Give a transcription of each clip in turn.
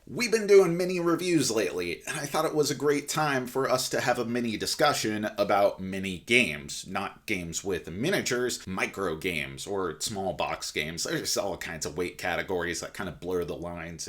We've been doing mini reviews lately, and I thought it was a great time for us to have a mini discussion about mini games. Not games with miniatures, micro games, or small box games. There's all kinds of weight categories that kind of blur the lines.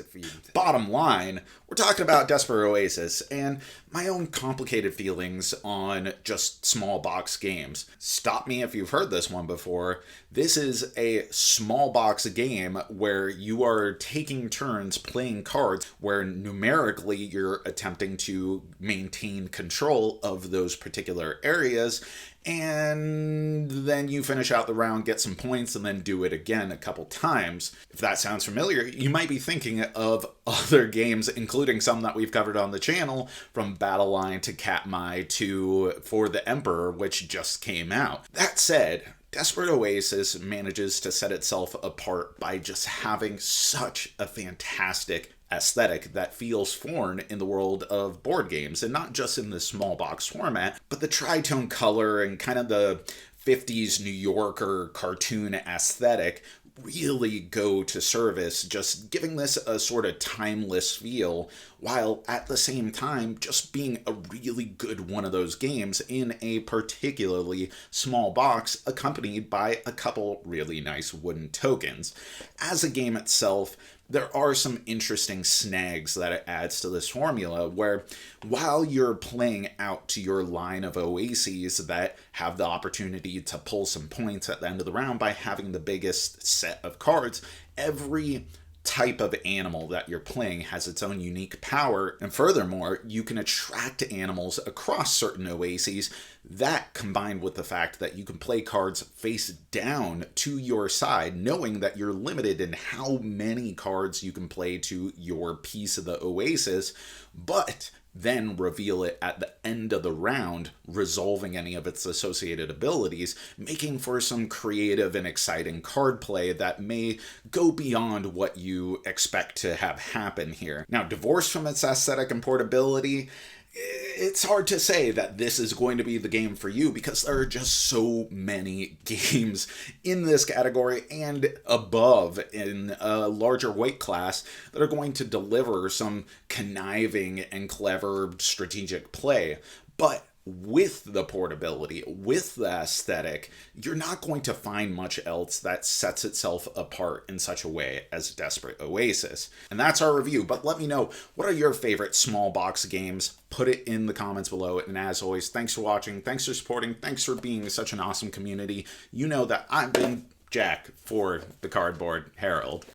Bottom line, we're talking about Desperate Oasis, and my own complicated feelings on just small box games. Stop me if you've heard this one before. This is a small box game where you are taking turns playing cards where numerically you're attempting to maintain control of those particular areas, and then you finish out the round, get some points, and then do it again a couple times. If that sounds familiar, you might be thinking of other games, including some that we've covered on the channel, from Battle Line to Katmai to For the Emperor, which just came out. That said, Desperate Oasis manages to set itself apart by just having such a fantastic aesthetic that feels foreign in the world of board games, and not just in the small box format, but the tritone color and kind of the 50s New Yorker cartoon aesthetic really go to service, just giving this a sort of timeless feel, while at the same time just being a really good one of those games in a particularly small box, accompanied by a couple really nice wooden tokens. As a game itself, there are some interesting snags that it adds to this formula, where while you're playing out to your line of Oases that have the opportunity to pull some points at the end of the round by having the biggest set of cards, every type of animal that you're playing has its own unique power, and furthermore, you can attract animals across certain Oases. That, combined with the fact that you can play cards face down to your side, knowing that you're limited in how many cards you can play to your piece of the Oasis, but then reveal it at the end of the round, resolving any of its associated abilities, making for some creative and exciting card play that may go beyond what you expect to have happen here. Now, divorced from its aesthetic and portability, it's hard to say that this is going to be the game for you, because there are just so many games in this category and above in a larger weight class that are going to deliver some conniving and clever strategic play. But with the portability, with the aesthetic, you're not going to find much else that sets itself apart in such a way as Desperate Oasis. And that's our review, but let me know, what are your favorite small box games? Put it in the comments below, and as always, thanks for watching, thanks for supporting, thanks for being such an awesome community. You know that I've been Jack for the Cardboard Herald.